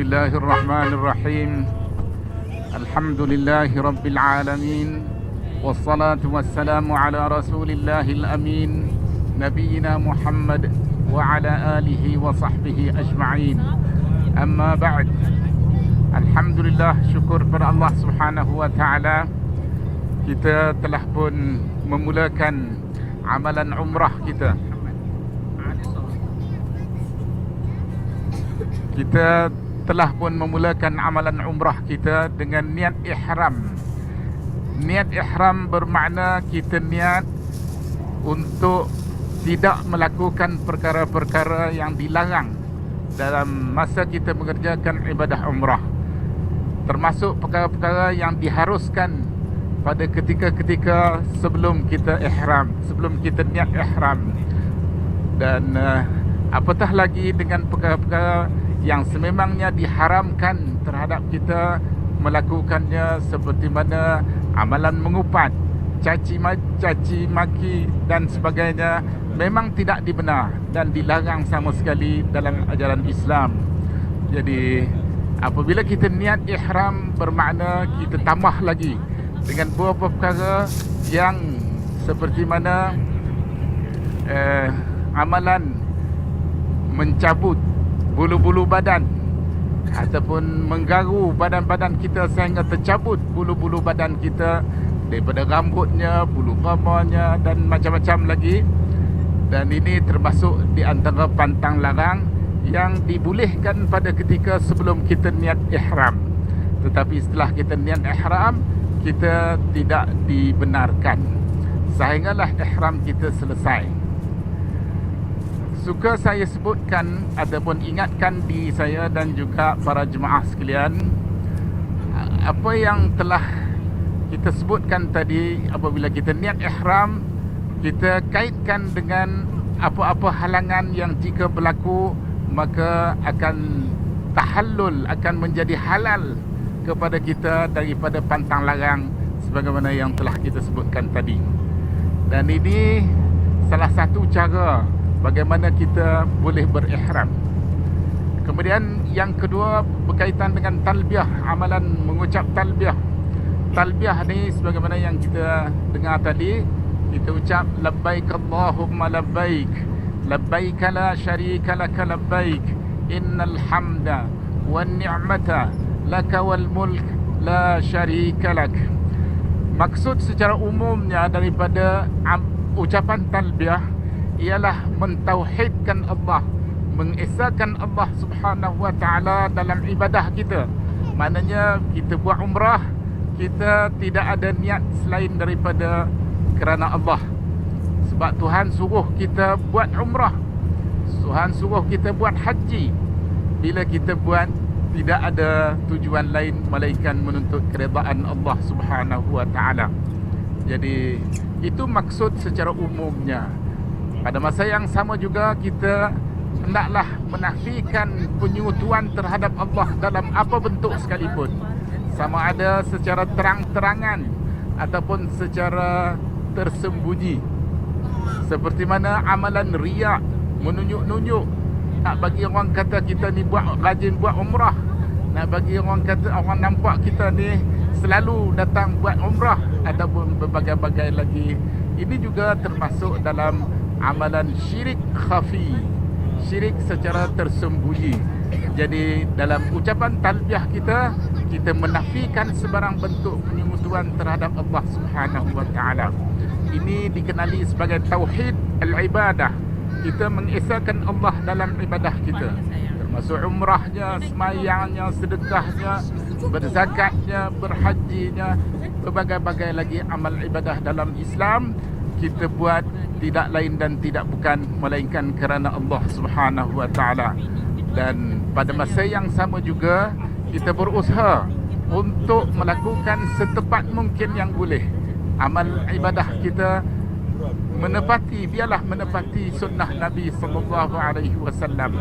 Bismillahirrahmanirrahim. Alhamdulillahi Rabbil Alamin. Wassalatu wassalamu ala Rasulillahil Amin, Nabiyyina Muhammad wa ala alihi wa sahbihi ajma'in. Amma ba'd. Alhamdulillah, syukur kepada Allah Subhanahu wa ta'ala, kita telah pun memulakan amalan umrah kita. Kita telah pun memulakan amalan umrah kita dengan niat ihram. Niat ihram bermakna kita niat untuk tidak melakukan perkara-perkara yang dilarang dalam masa kita mengerjakan ibadah umrah, termasuk perkara-perkara yang diharuskan pada ketika-ketika sebelum kita ihram, sebelum kita niat ihram. Dan apatah lagi dengan perkara-perkara yang sememangnya diharamkan terhadap kita melakukannya, seperti mana amalan mengupat, caci maki dan sebagainya, memang tidak dibenar dan dilarang sama sekali dalam ajaran Islam. Jadi apabila kita niat ihram, bermakna kita tambah lagi dengan beberapa perkara yang seperti mana amalan mencabut bulu-bulu badan ataupun menggaru badan-badan kita sehingga tercabut bulu-bulu badan kita, daripada rambutnya, bulu ramanya dan macam-macam lagi. Dan ini termasuk di antara pantang larang yang dibolehkan pada ketika sebelum kita niat ihram. Tetapi setelah kita niat ihram, kita tidak dibenarkan sehinggalah ihram kita selesai. Suka saya sebutkan ataupun ingatkan diri saya dan juga para jemaah sekalian, apa yang telah kita sebutkan tadi. Apabila kita niat ihram, kita kaitkan dengan apa-apa halangan yang jika berlaku maka akan tahallul, akan menjadi halal kepada kita daripada pantang larang sebagaimana yang telah kita sebutkan tadi. Dan ini salah satu cara bagaimana kita boleh berihram. Kemudian yang kedua berkaitan dengan talbiyah, amalan mengucap talbiyah. Talbiyah ni sebagaimana yang kita dengar tadi, kita ucap labbaik Allahumma labbaik, labbaik la syarika laka labbaik, innal hamda wan ni'mata laka wal mulk la syarika lak. Maksud secara umumnya daripada ucapan talbiyah ialah mentauhidkan Allah, mengesahkan Allah Subhanahu wa ta'ala dalam ibadah kita. Maknanya kita buat umrah, kita tidak ada niat selain daripada kerana Allah. Sebab Tuhan suruh kita buat umrah, Tuhan suruh kita buat haji. Bila kita buat, tidak ada tujuan lain melainkan menuntut keredaan Allah Subhanahu wa ta'ala. Jadi itu maksud secara umumnya. Pada masa yang sama juga kita hendaklah menafikan penyekutuan terhadap Allah dalam apa bentuk sekalipun, sama ada secara terang-terangan ataupun secara tersembunyi. Seperti mana amalan riak, menunjuk-nunjuk, nak bagi orang kata kita ni rajin buat umrah, nak bagi orang kata orang nampak kita ni selalu datang buat umrah, ataupun berbagai-bagai lagi. Ini juga termasuk dalam amalan syirik khafi, syirik secara tersembunyi. Jadi dalam ucapan talbiyah kita, kita menafikan sebarang bentuk penyekutuan terhadap Allah Subhanahu wa ta'ala. Ini dikenali sebagai tauhid al-ibadah. Kita mengesahkan Allah dalam ibadah kita, termasuk umrahnya, semayangnya, sedekahnya, berzakatnya, berhajinya, berbagai-bagai lagi amal ibadah dalam Islam. Kita buat tidak lain dan tidak bukan melainkan kerana Allah Subhanahu wa ta'ala. Dan pada masa yang sama juga kita berusaha untuk melakukan setepat mungkin yang boleh amal ibadah kita, biarlah menepati sunnah Nabi sallallahu alaihi wasallam.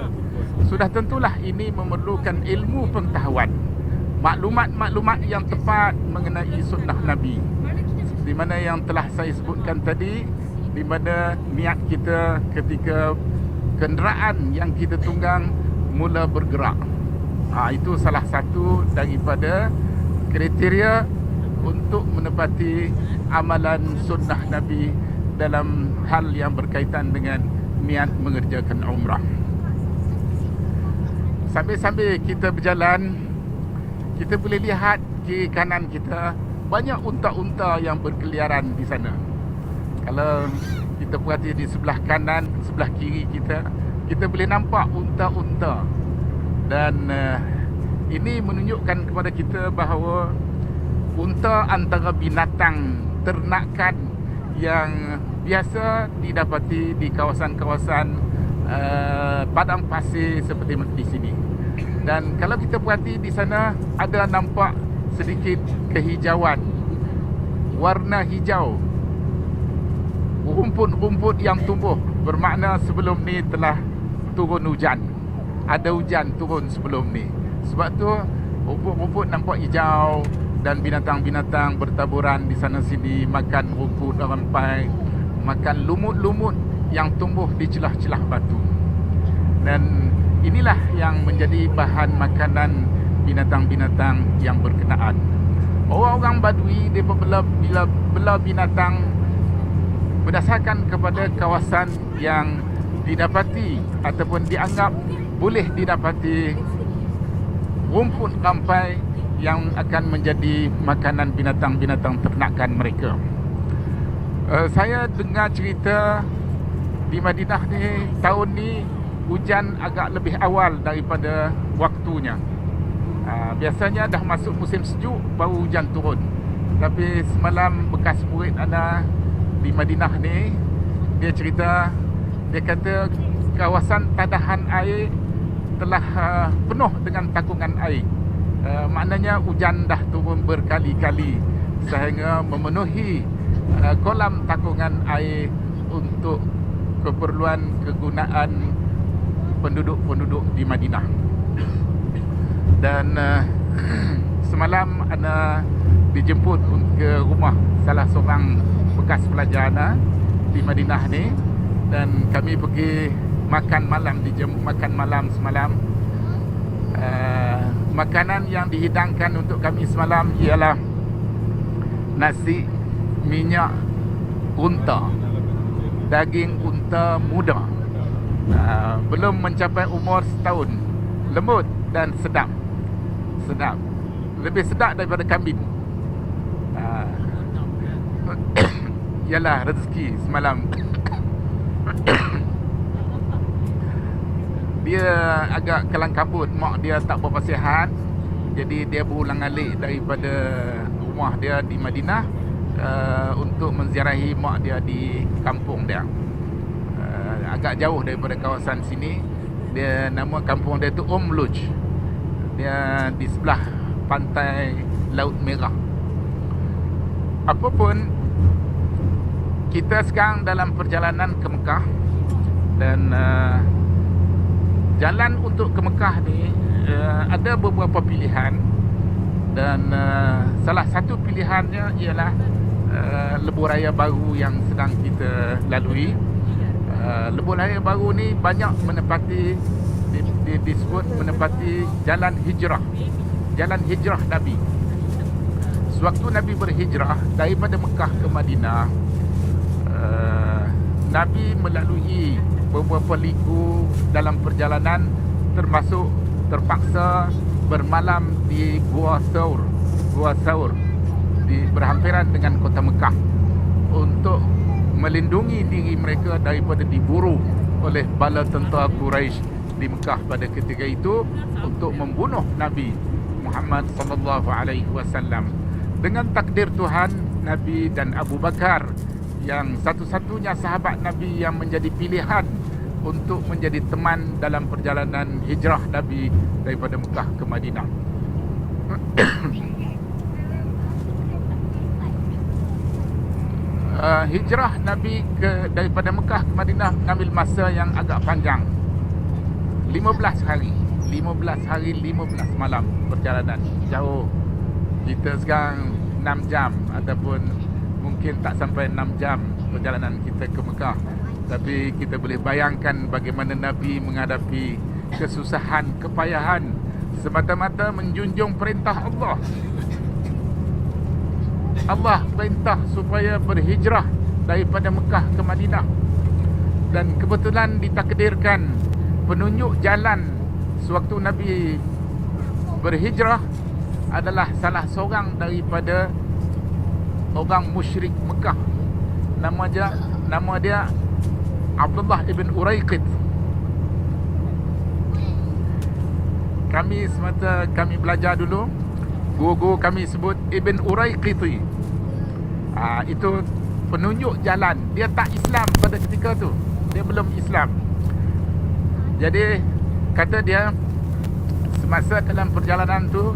Sudah tentulah ini memerlukan ilmu pengetahuan, maklumat-maklumat yang tepat mengenai sunnah Nabi. Di mana yang telah saya sebutkan tadi, di mana niat kita ketika kenderaan yang kita tunggang mula bergerak. Itu salah satu daripada kriteria untuk menepati amalan sunnah Nabi dalam hal yang berkaitan dengan niat mengerjakan umrah. Sambil-sambil kita berjalan, kita boleh lihat kiri kanan kita banyak unta-unta yang berkeliaran di sana. Kalau kita perhati di sebelah kanan, sebelah kiri kita boleh nampak unta-unta. Dan ini menunjukkan kepada kita bahawa unta antara binatang ternakan yang biasa didapati di kawasan-kawasan padang pasir seperti di sini. Dan kalau kita perhati di sana ada nampak sedikit kehijauan, warna hijau, rumput-rumput yang tumbuh, bermakna sebelum ni telah turun hujan. Ada hujan turun sebelum ni. Sebab tu rumput-rumput nampak hijau dan binatang-binatang bertaburan di sana sini, makan rumput rampai, makan lumut-lumut yang tumbuh di celah-celah batu. Dan inilah yang menjadi bahan makanan binatang-binatang yang berkenaan. Orang-orang Badui dia bela binatang berdasarkan kepada kawasan yang didapati ataupun dianggap boleh didapati rumput rampai yang akan menjadi makanan binatang-binatang ternakan mereka. Saya dengar cerita di Madinah ni tahun ni hujan agak lebih awal daripada waktunya. Biasanya dah masuk musim sejuk baru hujan turun. Tapi semalam bekas murid ana di Madinah ni, dia cerita, dia kata kawasan tadahan air telah penuh dengan takungan air. Maknanya hujan dah turun berkali-kali sehingga memenuhi kolam takungan air untuk keperluan kegunaan penduduk-penduduk di Madinah. Dan semalam ana dijemput ke rumah salah seorang bekas pelajar ana di Madinah ni, dan kami pergi makan malam semalam. Makanan yang dihidangkan untuk kami semalam ialah nasi minyak unta, daging unta muda, belum mencapai umur setahun, lembut dan sedap. Lebih sedap daripada kambing. Ialah rezeki semalam. Dia agak kelang kabut, mak dia tak berapa sihat, jadi dia berulang-alik daripada rumah dia di Madinah untuk menziarahi mak dia di kampung dia. Agak jauh daripada kawasan sini. Dia nama kampung dia tu Luj. Dia di sebelah pantai Laut Merah. Apapun, kita sekarang dalam perjalanan ke Mekah. Dan jalan untuk ke Mekah ni ada beberapa pilihan. Dan salah satu pilihannya ialah lebuh raya baru yang sedang kita lalui. Lebuh raya baru ni banyak menepati, disebut menepati jalan hijrah Nabi. Sewaktu Nabi berhijrah daripada Mekah ke Madinah, Nabi melalui beberapa liku dalam perjalanan, termasuk terpaksa bermalam di Gua Saur di berhampiran dengan kota Mekah untuk melindungi diri mereka daripada diburu oleh bala tentera Quraisy di Mekah pada ketika itu untuk membunuh Nabi Muhammad sallallahu alaihi wasallam. Dengan takdir Tuhan, Nabi dan Abu Bakar yang satu-satunya sahabat Nabi yang menjadi pilihan untuk menjadi teman dalam perjalanan hijrah Nabi daripada Mekah ke Madinah. Hijrah Nabi daripada Mekah ke Madinah mengambil masa yang agak panjang, 15 hari 15 malam perjalanan. Jauh. Kita sekarang 6 jam ataupun mungkin tak sampai 6 jam perjalanan kita ke Mekah. Tapi kita boleh bayangkan bagaimana Nabi menghadapi kesusahan, kepayahan semata-mata menjunjung perintah Allah. Allah perintah supaya berhijrah daripada Mekah ke Madinah, dan kebetulan ditakdirkan penunjuk jalan sewaktu Nabi berhijrah adalah salah seorang daripada orang musyrik Mekah. Nama dia Abdullah ibn Uraiqid. Kami belajar dulu, guru-guru kami sebut Ibn Uraiqiti. Itu penunjuk jalan. Dia tak Islam pada ketika tu. Dia belum Islam. Jadi kata dia, semasa dalam perjalanan tu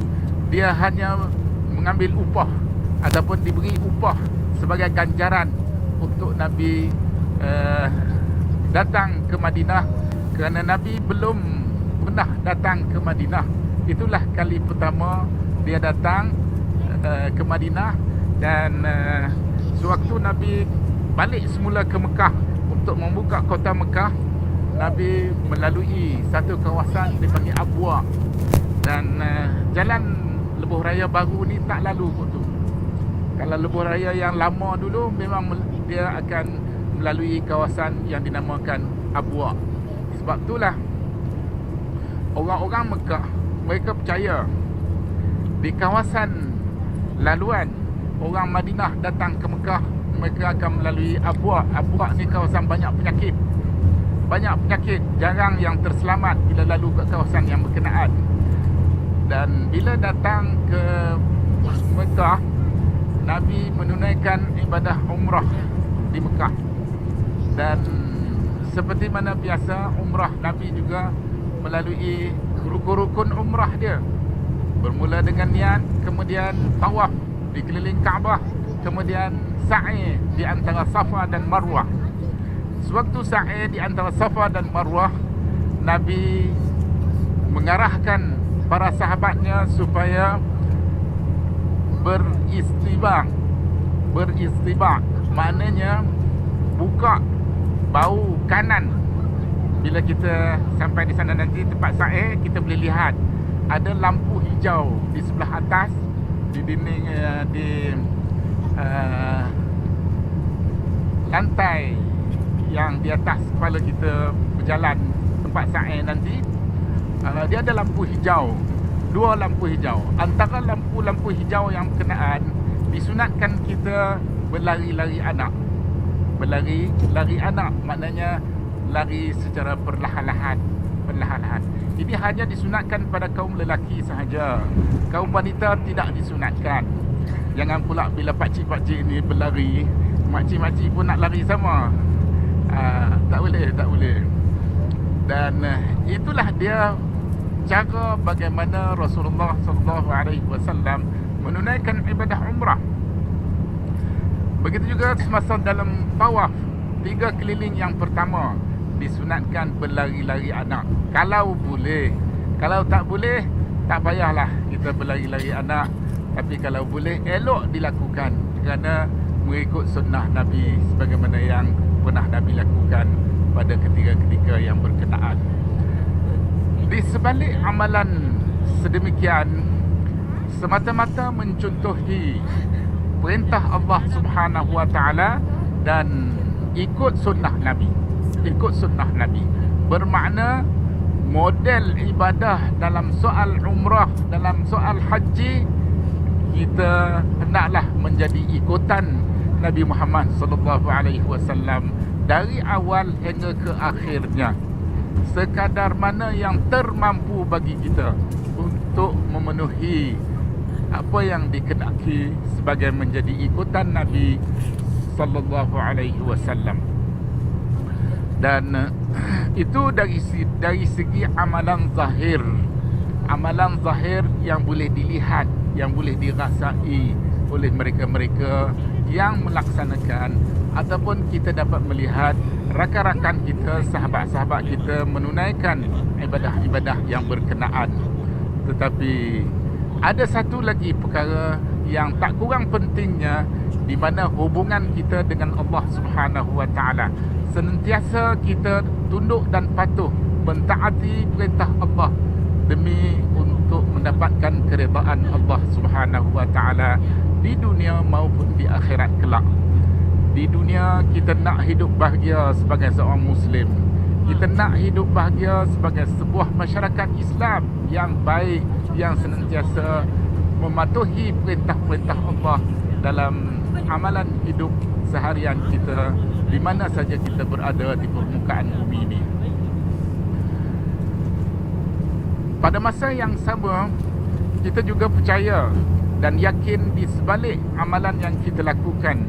dia hanya mengambil upah ataupun diberi upah sebagai ganjaran untuk Nabi datang ke Madinah, kerana Nabi belum pernah datang ke Madinah. Itulah kali pertama dia datang ke Madinah. Dan sewaktu Nabi balik semula ke Mekah untuk membuka kota Mekah, Nabi melalui satu kawasan dipanggil Abwa. Dan jalan lebuh raya baru ni tak lalu kot tu. Kalau lebuh raya yang lama dulu memang dia akan melalui kawasan yang dinamakan Abwa. Sebab itulah orang-orang Mekah, mereka percaya di kawasan laluan orang Madinah datang ke Mekah, mereka akan melalui Abwa. Abwa ni kawasan banyak penyakit. Jarang yang terselamat bila lalu ke kawasan yang berkenaan. Dan bila datang ke Mekah, Nabi menunaikan ibadah umrah di Mekah. Dan seperti mana biasa, umrah Nabi juga melalui rukun-rukun umrah dia. Bermula dengan niat, kemudian tawaf di keliling Kaabah, kemudian sa'i di antara Safa dan Marwah. Sewaktu sa'i di antara Safa dan Marwah, Nabi mengarahkan para sahabatnya supaya beristibak, maknanya buka bau kanan. Bila kita sampai di sana nanti tempat sa'i, kita boleh lihat ada lampu hijau di sebelah atas, di dinding, di lantai yang di atas kepala kita berjalan tempat sa'i nanti. Dia ada lampu hijau, 2 lampu hijau. Antara lampu-lampu hijau yang berkenaan, disunatkan kita berlari-lari anak. Berlari anak maknanya lari secara perlahan-lahan. Ini hanya disunatkan pada kaum lelaki sahaja. Kaum wanita tidak disunatkan. Jangan pula bila pakcik-pakcik ni berlari, makcik-makcik pun nak lari sama. Tak boleh. Dan itulah dia cara bagaimana Rasulullah SAW menunaikan ibadah umrah. Begitu juga semasa dalam tawaf 3 keliling yang pertama, disunatkan berlari-lari anak. Kalau boleh. Kalau tak boleh, tak payahlah kita berlari-lari anak. Tapi kalau boleh, elok dilakukan, kerana mengikut sunnah Nabi sebagaimana yang pernah Nabi lakukan pada ketika-ketika yang berkenaan. Di sebalik amalan sedemikian, semata-mata mencontohi perintah Allah Subhanahu Wa Taala dan ikut sunnah Nabi. Bermakna model ibadah dalam soal umrah, dalam soal haji, kita hendaklah menjadi ikutan Nabi Muhammad SAW dari awal hingga ke akhirnya, sekadar mana yang termampu bagi kita untuk memenuhi apa yang dikehendaki sebagai menjadi ikutan Nabi SAW. Dan itu dari segi amalan zahir yang boleh dilihat, yang boleh dirasai oleh mereka-mereka yang melaksanakan, ataupun kita dapat melihat rakan-rakan kita, sahabat-sahabat kita menunaikan ibadah-ibadah yang berkenaan. Tetapi ada satu lagi perkara yang tak kurang pentingnya, di mana hubungan kita dengan Allah Subhanahu Wa Taala. Senantiasa kita tunduk dan patuh mentaati perintah Allah demi untuk mendapatkan keredaan Allah Subhanahu wa taala di dunia maupun di akhirat kelak. Di dunia kita nak hidup bahagia sebagai seorang Muslim. Kita nak hidup bahagia sebagai sebuah masyarakat Islam yang baik, yang senantiasa mematuhi perintah-perintah Allah dalam amalan hidup seharian kita di mana saja kita berada di permukaan bumi ini. Pada masa yang sama, kita juga percaya dan yakin di sebalik amalan yang kita lakukan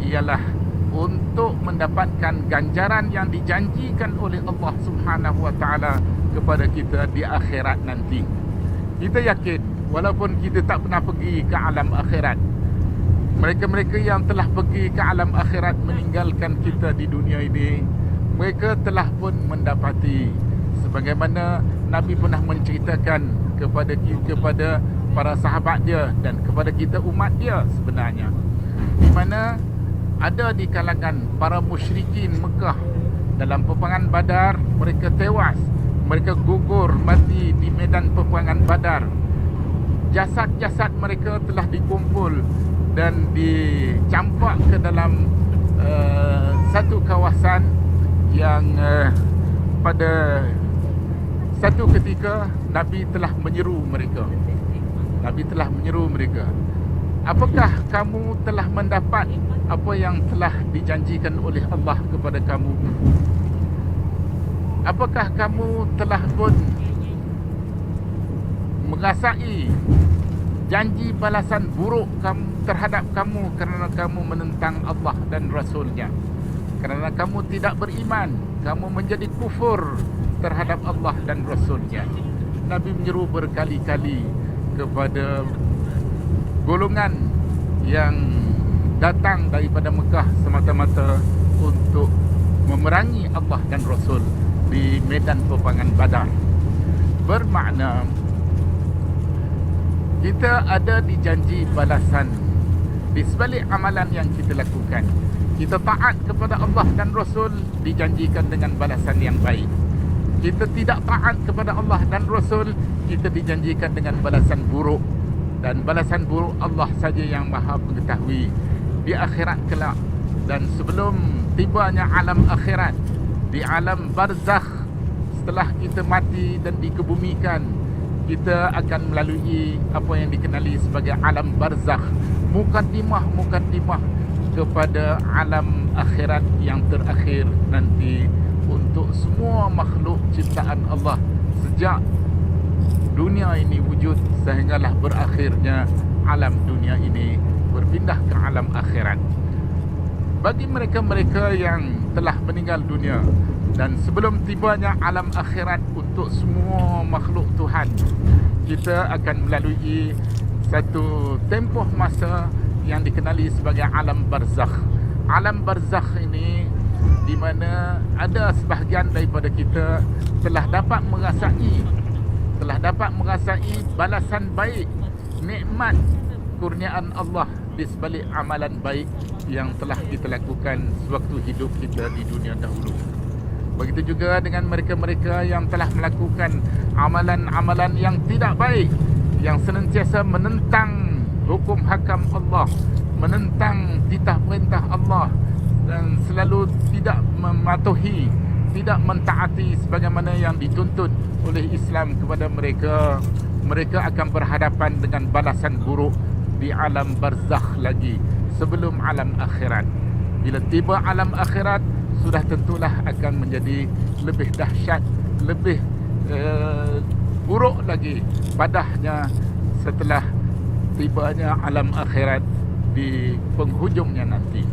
ialah untuk mendapatkan ganjaran yang dijanjikan oleh Allah Subhanahu wa taala kepada kita di akhirat nanti. Kita yakin walaupun kita tak pernah pergi ke alam akhirat, mereka-mereka yang telah pergi ke alam akhirat meninggalkan kita di dunia ini, mereka telah pun mendapati sebagaimana Nabi pernah menceritakan kepada para sahabat dia dan kepada kita umat dia sebenarnya, di mana ada di kalangan para musyrikin Mekah dalam peperangan Badar, mereka tewas, mereka gugur mati di medan peperangan Badar. Jasad-jasad mereka telah dikumpul dan dicampak ke dalam satu kawasan yang pada satu ketika Nabi telah menyeru mereka. Apakah kamu telah mendapat apa yang telah dijanjikan oleh Allah kepada kamu? Apakah kamu telah pun merasai janji balasan buruk terhadap kamu kerana kamu menentang Allah dan Rasulnya, kerana kamu tidak beriman, kamu menjadi kufur terhadap Allah dan Rasulnya? Nabi menyeru berkali-kali kepada golongan yang datang daripada Mekah semata-mata untuk memerangi Allah dan Rasul di medan peperangan Badar. Bermakna kita ada dijanji balasan di sebalik amalan yang kita lakukan. Kita taat kepada Allah dan Rasul dijanjikan dengan balasan yang baik. Kita tidak taat kepada Allah dan Rasul, kita dijanjikan dengan balasan buruk. Dan balasan buruk Allah saja yang maha mengetahui di akhirat kelak. Dan sebelum tibanya alam akhirat, di alam barzakh, setelah kita mati dan dikebumikan, kita akan melalui apa yang dikenali sebagai alam barzakh, mukaddimah kepada alam akhirat yang terakhir nanti untuk semua makhluk ciptaan Allah sejak dunia ini wujud sehinggalah berakhirnya alam dunia ini berpindah ke alam akhirat. Bagi mereka-mereka yang telah meninggal dunia dan sebelum tibanya alam akhirat untuk semua makhluk Tuhan, kita akan melalui satu tempoh masa yang dikenali sebagai alam barzakh. Alam barzakh ini di mana ada sebahagian daripada kita telah dapat merasai balasan baik, nikmat kurniaan Allah di sebalik amalan baik yang telah kita lakukan sewaktu hidup kita di dunia dahulu. Begitu juga dengan mereka-mereka yang telah melakukan amalan-amalan yang tidak baik, yang senantiasa menentang hukum hakam Allah, menentang titah perintah Allah dan selalu tidak mematuhi, tidak mentaati sebagaimana yang dituntut oleh Islam kepada mereka. Mereka akan berhadapan dengan balasan buruk di alam barzakh lagi sebelum alam akhirat. Bila tiba alam akhirat, sudah tentulah akan menjadi lebih dahsyat, lebih buruk lagi padahnya setelah tibanya alam akhirat di penghujungnya nanti.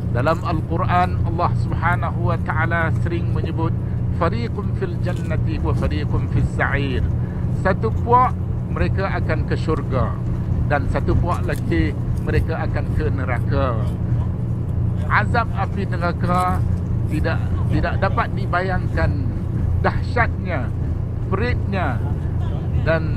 Dalam Al-Quran, Allah Subhanahu wa ta'ala sering menyebut fariqun fil jannati wa fariqun fis sa'ir. Satu puak mereka akan ke syurga dan satu puak lagi mereka akan ke neraka. Azab api neraka tidak dapat dibayangkan dahsyatnya, peritnya dan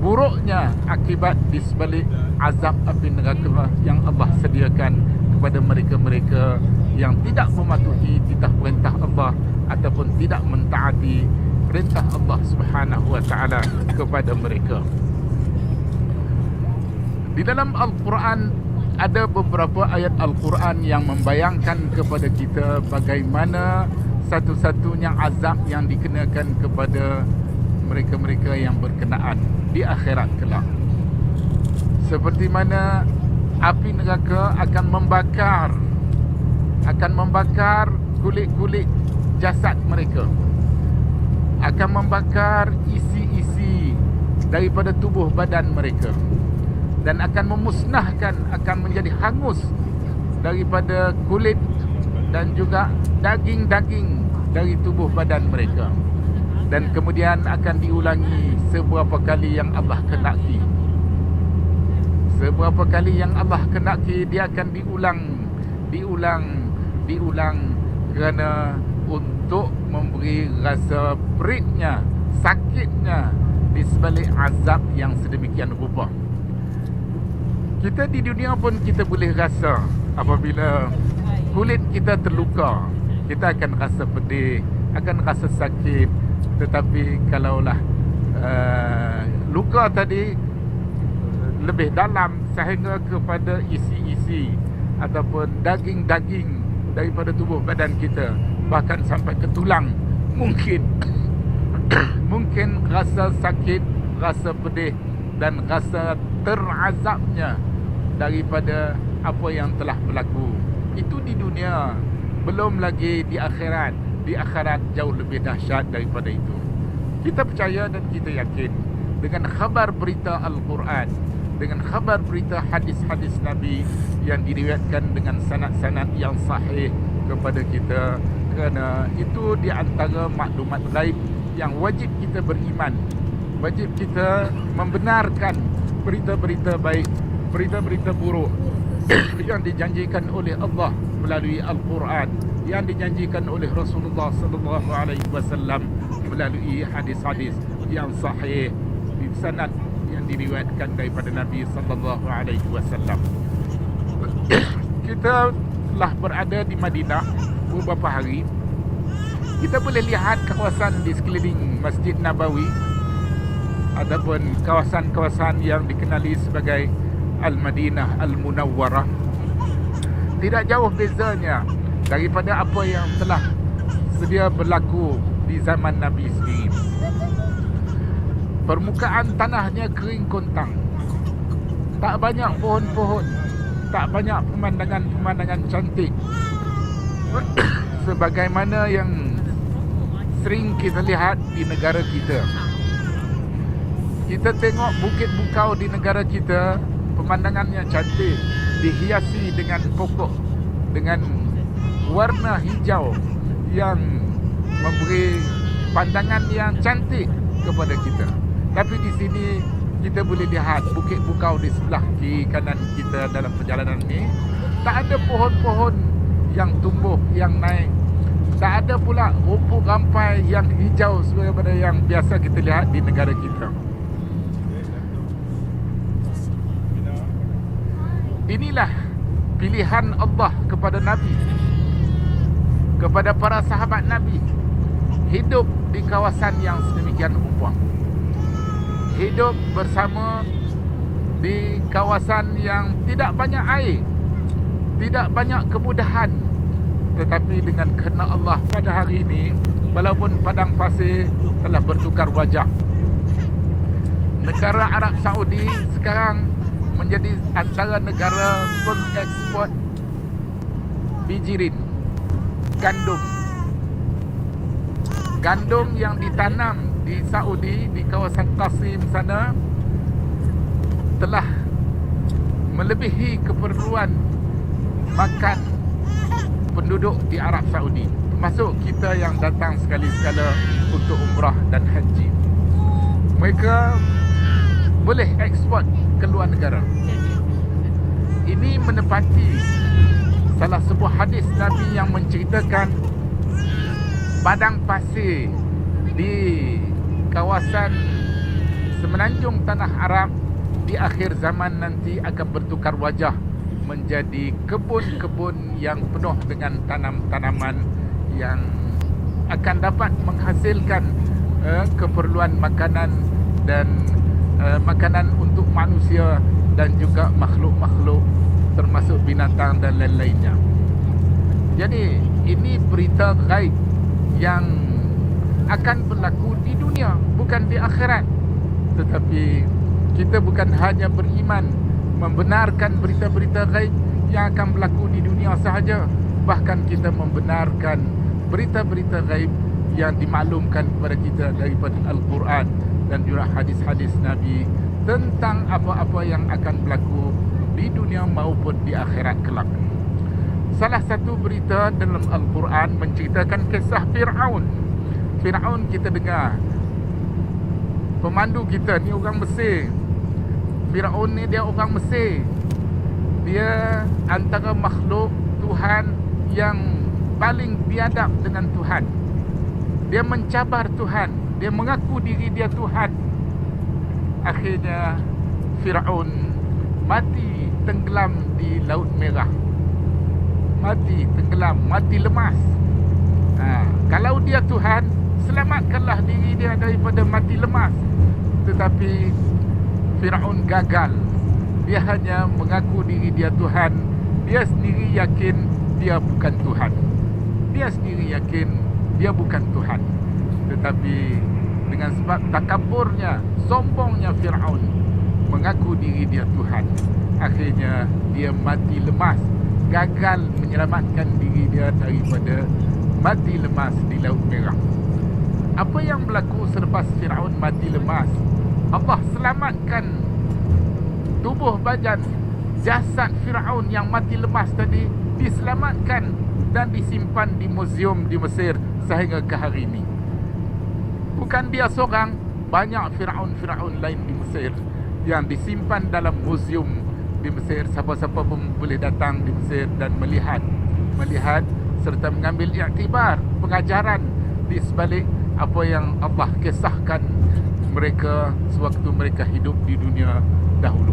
buruknya akibat di sebalik azab api neraka yang Allah sediakan kepada mereka-mereka yang tidak mematuhi titah perintah Allah ataupun tidak mentaati perintah Allah Subhanahu wa taala kepada mereka. Di dalam Al-Quran ada beberapa ayat Al-Quran yang membayangkan kepada kita bagaimana satu-satunya azab yang dikenakan kepada mereka-mereka yang berkenaan di akhirat kelak. Seperti mana api neraka akan membakar kulit-kulit jasad mereka, akan membakar isi-isi daripada tubuh badan mereka, dan akan memusnahkan, akan menjadi hangus daripada kulit dan juga daging-daging dari tubuh badan mereka. Dan kemudian akan diulangi seberapa kali yang Allah kenaki. Seberapa kali yang Allah kenaki, dia akan diulang kerana untuk memberi rasa peritnya, sakitnya di sebalik azab yang sedemikian rupa. Kita di dunia pun kita boleh rasa apabila kulit kita terluka, kita akan rasa pedih, akan rasa sakit. Tetapi kalaulah luka tadi lebih dalam sehingga kepada isi-isi ataupun daging-daging daripada tubuh badan kita, bahkan sampai ke tulang, mungkin rasa sakit, rasa pedih dan rasa terazabnya daripada apa yang telah berlaku. Itu di dunia, belum lagi di akhirat. Di akhirat jauh lebih dahsyat daripada itu. Kita percaya dan kita yakin dengan khabar berita Al-Quran, dengan khabar berita hadis-hadis Nabi yang diriwayatkan dengan sanad-sanad yang sahih kepada kita, kerana itu di antara maklumat ghaib yang wajib kita beriman, wajib kita membenarkan berita-berita baik, berita-berita buruk yang dijanjikan oleh Allah melalui Al-Quran, yang dijanjikan oleh Rasulullah sallallahu alaihi wasallam melalui hadis-hadis yang sahih di sanad yang diriwayatkan daripada Nabi sallallahu alaihi wasallam. Kita telah berada di Madinah beberapa hari. Kita boleh lihat kawasan di sekeliling Masjid Nabawi ataupun kawasan-kawasan yang dikenali sebagai Al-Madinah Al-Munawwarah. Tidak jauh bezanya daripada apa yang telah sedia berlaku di zaman Nabi sendiri. Permukaan tanahnya kering kontang, tak banyak pohon-pohon, tak banyak pemandangan-pemandangan cantik sebagaimana yang sering kita lihat di negara kita. Kita tengok bukit bukau di negara kita, pemandangannya cantik, dihiasi dengan pokok, dengan warna hijau yang memberi pandangan yang cantik kepada kita. Tapi di sini kita boleh lihat bukit bukau di sebelah kiri kanan kita dalam perjalanan ini, tak ada pohon-pohon yang tumbuh, yang naik. Tak ada pula rumput rampai yang hijau sebagaimana yang biasa kita lihat di negara kita. Inilah pilihan Allah kepada Nabi, kepada para sahabat Nabi, hidup di kawasan yang sedemikian rupa, hidup bersama di kawasan yang tidak banyak air, tidak banyak kemudahan. Tetapi dengan kehendak Allah pada hari ini, walaupun padang pasir telah bertukar wajah, negara Arab Saudi sekarang menjadi antara negara pengeksport bijirin, gandum. Gandum yang ditanam di Saudi, di kawasan Qasim sana, telah melebihi keperluan makan penduduk di Arab Saudi, termasuk kita yang datang sekali-sekala untuk umrah dan haji. Mereka boleh ekspor ke luar negara. Ini menepati salah sebuah hadis Nabi yang menceritakan padang pasir di kawasan semenanjung tanah Arab di akhir zaman nanti akan bertukar wajah menjadi kebun-kebun yang penuh dengan tanam-tanaman yang akan dapat menghasilkan keperluan makanan dan makanan untuk manusia dan juga makhluk-makhluk termasuk binatang dan lain-lainnya. Jadi ini berita gaib yang akan berlaku di dunia, bukan di akhirat. Tetapi kita bukan hanya beriman membenarkan berita-berita gaib yang akan berlaku di dunia sahaja, bahkan kita membenarkan berita-berita gaib yang dimaklumkan kepada kita daripada Al-Quran dan juga hadis-hadis Nabi tentang apa-apa yang akan berlaku di dunia maupun di akhirat kelak. Salah satu berita dalam Al-Quran menceritakan kisah Fir'aun. Fir'aun kita dengar, pemandu kita ni orang Mesir. Fir'aun ni dia orang Mesir. Dia antara makhluk Tuhan yang paling biadab dengan Tuhan. Dia mencabar Tuhan, dia mengaku diri dia Tuhan. Akhirnya Fir'aun mati tenggelam di Laut Merah. Mati tenggelam, mati lemas. Kalau dia Tuhan, selamatkanlah diri dia daripada mati lemas. Tetapi Fir'aun gagal. Dia hanya mengaku diri dia Tuhan. Dia sendiri yakin dia bukan Tuhan. Dia sendiri yakin dia bukan Tuhan. Tetapi dengan sebab takaburnya, sombongnya Fir'aun mengaku diri dia Tuhan, akhirnya dia mati lemas, gagal menyelamatkan diri dia daripada mati lemas di Laut Merah. Apa yang berlaku selepas Fir'aun mati lemas? Allah selamatkan tubuh badan jasad Fir'aun yang mati lemas tadi, diselamatkan dan disimpan di muzium di Mesir sehingga ke hari ini. Bukan dia seorang, banyak Fir'aun lain di Mesir yang disimpan dalam muzium di Mesir. Siapa-siapa pun boleh datang di Mesir dan melihat serta mengambil iktibar, pengajaran di sebalik apa yang Allah kisahkan mereka sewaktu mereka hidup di dunia dahulu.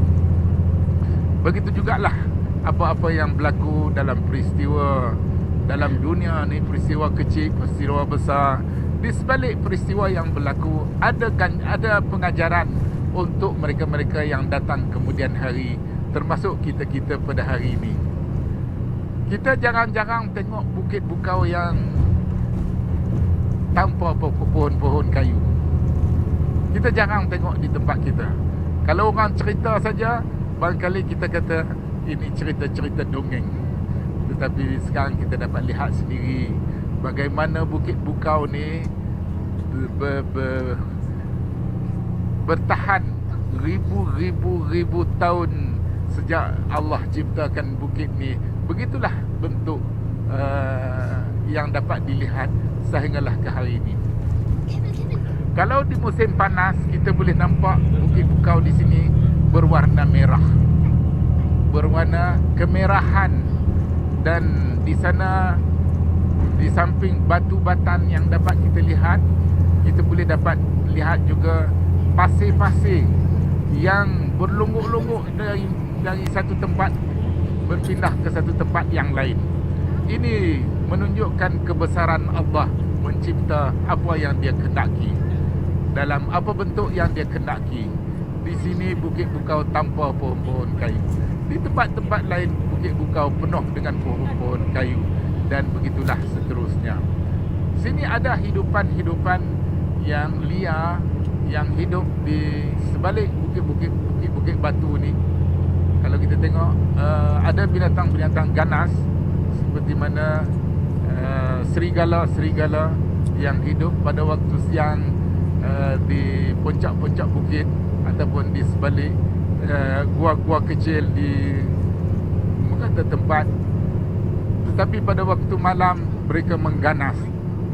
Begitu jugalah apa-apa yang berlaku dalam peristiwa dalam dunia ni, peristiwa kecil, peristiwa besar. Di sebalik peristiwa yang berlaku ada pengajaran untuk mereka-mereka yang datang kemudian hari, termasuk kita-kita pada hari ini. Kita jarang-jarang tengok bukit bukau yang tanpa pohon-pohon kayu. Kita jarang tengok di tempat kita. Kalau orang cerita saja, barangkali kita kata ini cerita-cerita dongeng. Tetapi sekarang kita dapat lihat sendiri bagaimana bukit bukau ni bertahan ribu tahun sejak Allah ciptakan bukit ni. Begitulah bentuk yang dapat dilihat sehinggalah ke hari ini. Kalau di musim panas, kita boleh nampak bukit bukau di sini berwarna merah, berwarna kemerahan. Dan di sana, di samping batu batan yang dapat kita lihat, kita boleh dapat lihat juga pasir-pasir yang berlungguk-lungguk dari satu tempat berpindah ke satu tempat yang lain. Ini menunjukkan kebesaran Allah mencipta apa yang dia kehendaki dalam apa bentuk yang dia kehendaki. Di sini bukit bukau tanpa pohon-pohon kayu. Di tempat-tempat lain bukit bukau penuh dengan pohon-pohon kayu, dan begitulah seterusnya. Sini ada hidupan-hidupan yang liar yang hidup di sebalik bukit-bukit batu ni. Kalau kita tengok ada binatang-binatang ganas seperti mana serigala-serigala yang hidup pada waktu siang di puncak-puncak bukit ataupun di sebalik gua-gua kecil di tempat. Tetapi pada waktu malam mereka mengganas,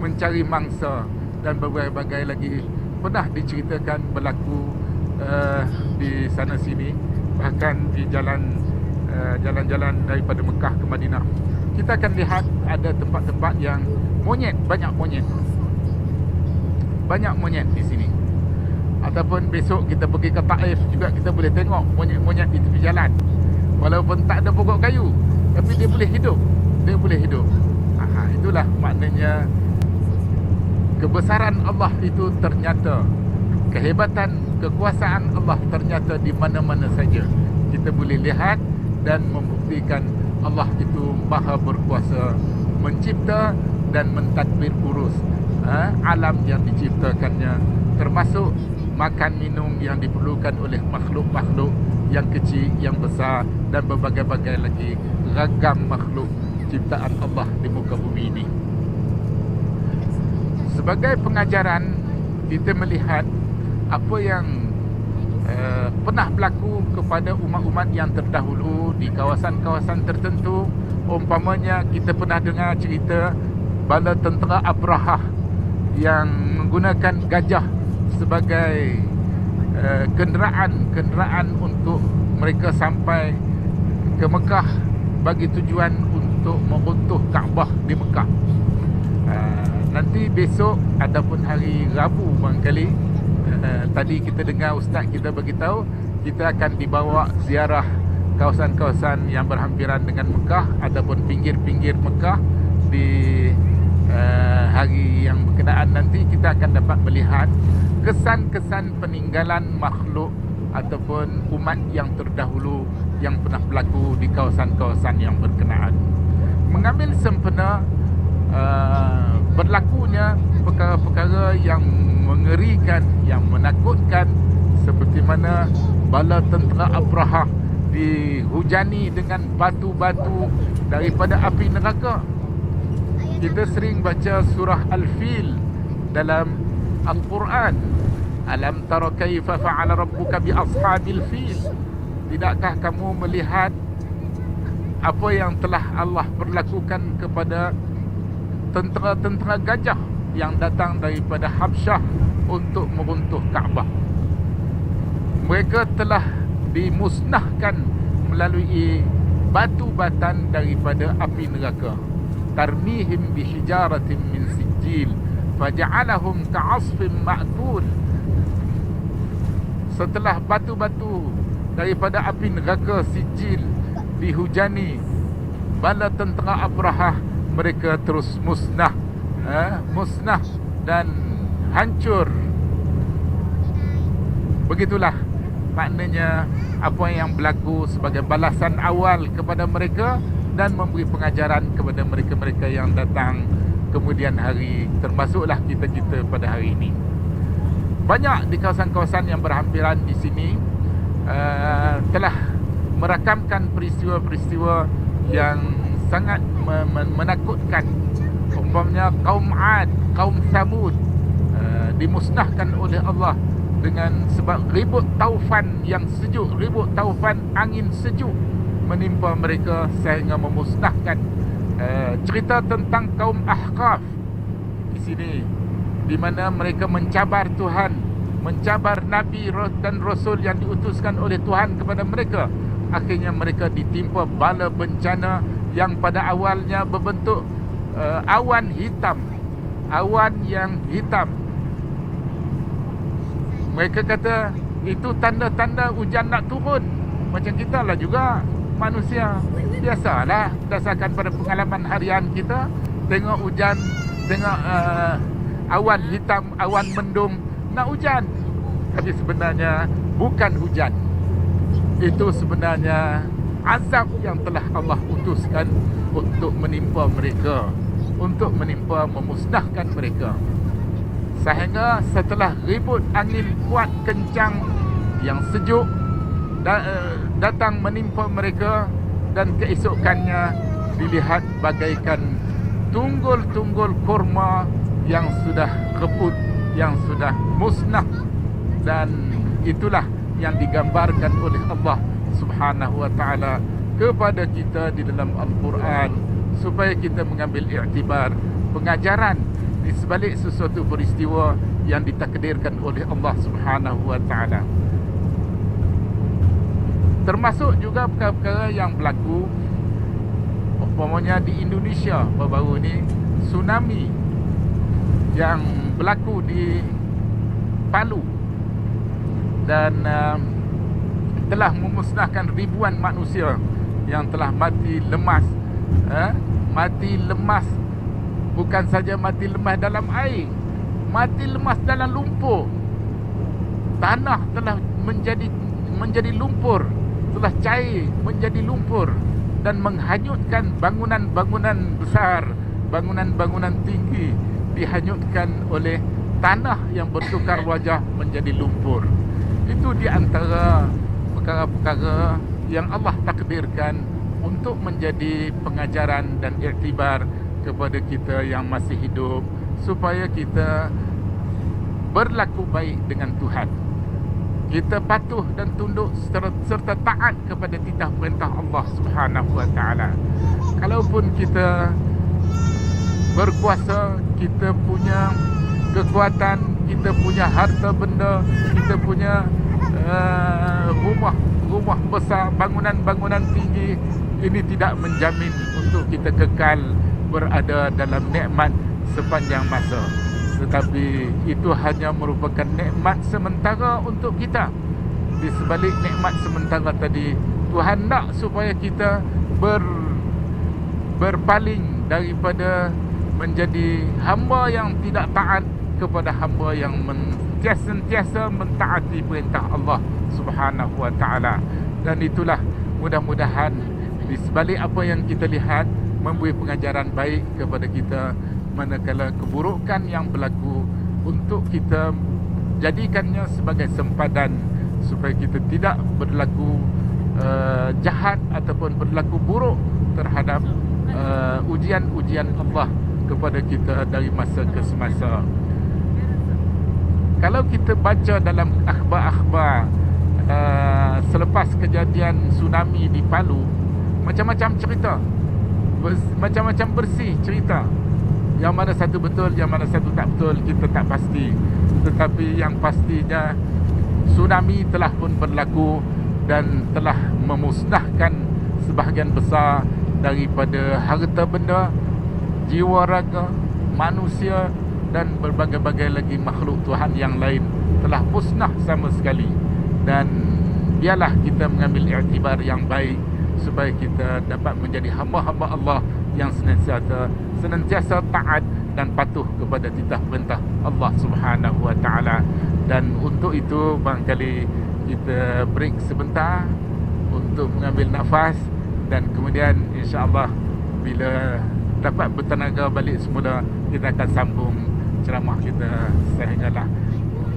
mencari mangsa, dan berbagai-bagai lagi pernah diceritakan berlaku di sana sini, bahkan di jalan-jalan daripada Mekah ke Madinah. Kita akan lihat ada tempat-tempat yang banyak monyet di sini. Ataupun besok kita pergi ke Taif juga, kita boleh tengok monyet-monyet di tepi jalan. Walaupun tak ada pokok kayu, tapi dia boleh hidup. Itulah maknanya kebesaran Allah itu ternyata, kehebatan, kekuasaan Allah ternyata di mana-mana saja. Kita boleh lihat dan membuktikan Allah itu maha berkuasa mencipta dan mentadbir urus alam yang diciptakannya, termasuk makan minum yang diperlukan oleh makhluk-makhluk yang kecil, yang besar, dan berbagai-bagai lagi ragam makhluk ciptaan Allah di muka bumi ini. Sebagai pengajaran, kita melihat apa yang pernah berlaku kepada umat-umat yang terdahulu di kawasan-kawasan tertentu. Umpamanya kita pernah dengar cerita bala tentera Abrahah yang menggunakan gajah sebagai kenderaan untuk mereka sampai ke Mekah bagi tujuan untuk meruntuh Kaabah di Mekah. Nanti besok ataupun hari Rabu barangkali, tadi kita dengar ustaz kita beritahu kita akan dibawa ziarah kawasan-kawasan yang berhampiran dengan Mekah ataupun pinggir-pinggir Mekah. Di hari yang berkenaan nanti kita akan dapat melihat kesan-kesan peninggalan makhluk ataupun umat yang terdahulu yang pernah berlaku di kawasan-kawasan yang berkenaan. Mengambil sempena berlakunya perkara-perkara yang mengerikan, yang menakutkan, seperti mana bala tentera Abrahah dihujani dengan batu-batu daripada api neraka. Kita sering baca surah Al-Fil dalam Al-Quran. Alam tara kaifa fa'ala rabbuka bi ashabil fil. Tidakkah kamu melihat apa yang telah Allah perlakukan kepada tentera-tentera gajah yang datang daripada Habsyah untuk meruntuh Kaabah? Mereka telah dimusnahkan melalui batu-batan daripada api neraka. Tarmihim bihijaratin min sijil faja'alahum ka'asfin ma'kul. Setelah batu-batu daripada api neraka sijil dihujani bala tentera Abrahah, mereka terus musnah dan hancur. Begitulah maknanya apa yang berlaku sebagai balasan awal kepada mereka dan memberi pengajaran kepada mereka-mereka yang datang kemudian hari, termasuklah kita-kita pada hari ini. Banyak di kawasan-kawasan yang berhampiran di sini telah merakamkan peristiwa-peristiwa yang sangat menakutkan. Umpamanya kaum Ad, kaum Thamud dimusnahkan oleh Allah dengan sebab ribut taufan yang sejuk, ribut taufan angin sejuk menimpa mereka sehingga memusnahkan. Cerita tentang kaum Ahqaf di sini, di mana mereka mencabar Tuhan, mencabar Nabi dan Rasul yang diutuskan oleh Tuhan kepada mereka. Akhirnya mereka ditimpa bala bencana yang pada awalnya berbentuk awan hitam, awan yang hitam. Mereka kata itu tanda-tanda hujan nak turun. Macam kita lah juga manusia, biasalah berdasarkan pada pengalaman harian kita, tengok hujan, tengok awan hitam, awan mendung, nak hujan. Tapi sebenarnya bukan hujan. Itu sebenarnya azab yang telah Allah utuskan untuk menimpa mereka, untuk menimpa, memusnahkan mereka. Sehingga setelah ribut angin kuat kencang yang sejuk datang menimpa mereka, dan keesokannya dilihat bagaikan tunggul-tunggul kurma yang sudah reput, yang sudah musnah. Dan itulah yang digambarkan oleh Allah Subhanahu wa ta'ala kepada kita di dalam Al-Quran, supaya kita mengambil iktibar, pengajaran di sebalik sesuatu peristiwa yang ditakdirkan oleh Allah Subhanahu wa ta'ala. Termasuk juga perkara-perkara yang berlaku umpamanya di Indonesia baru-baru ni, tsunami yang berlaku di Palu dan telah memusnahkan ribuan manusia yang telah mati lemas. Mati lemas, bukan saja mati lemas dalam air, mati lemas dalam lumpur. Tanah telah menjadi lumpur, telah cair menjadi lumpur dan menghanyutkan bangunan-bangunan besar, bangunan-bangunan tinggi dihanyutkan oleh tanah yang bertukar wajah menjadi lumpur. Itu di antara perkara-perkara yang Allah takdirkan untuk menjadi pengajaran dan iktibar kepada kita yang masih hidup, supaya kita berlaku baik dengan Tuhan. Kita patuh dan tunduk serta taat kepada titah perintah Allah Subhanahu wa taala. Kalaupun kita berkuasa, kita punya kekuatan, kita punya harta benda, kita punya rumah besar, bangunan-bangunan tinggi, ini tidak menjamin untuk kita kekal berada dalam nikmat sepanjang masa. Tetapi itu hanya merupakan nikmat sementara untuk kita. Di sebalik nikmat sementara tadi, Tuhan nak supaya kita berpaling daripada menjadi hamba yang tidak taat kepada hamba yang sentiasa mentaati perintah Allah Subhanahu wa taala. Dan itulah mudah-mudahan di sebalik apa yang kita lihat memberi pengajaran baik kepada kita, manakala keburukan yang berlaku untuk kita jadikannya sebagai sempadan supaya kita tidak berlaku jahat ataupun berlaku buruk terhadap ujian-ujian Allah kepada kita dari masa ke semasa. Kalau kita baca dalam akhbar-akhbar selepas kejadian tsunami di Palu, macam-macam cerita, macam-macam bersih cerita. Yang mana satu betul, yang mana satu tak betul, kita tak pasti. Tetapi yang pastinya tsunami telah pun berlaku dan telah memusnahkan sebahagian besar daripada harta benda, jiwa raga, manusia dan berbagai-bagai lagi makhluk Tuhan yang lain telah musnah sama sekali. Dan biarlah kita mengambil iktibar yang baik supaya kita dapat menjadi hamba-hamba Allah yang senantiasa taat dan patuh kepada titah perintah Allah Subhanahu wa taala. Dan untuk itu barangkali kita break sebentar untuk mengambil nafas, dan kemudian insya-Allah bila dapat bertenaga balik semula, kita akan sambung ceramah kita sehinggalah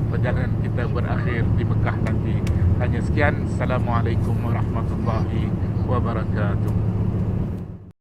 perjalanan kita berakhir di Mekah nanti. Hanya sekian. Assalamualaikum warahmatullahi wabarakatuh.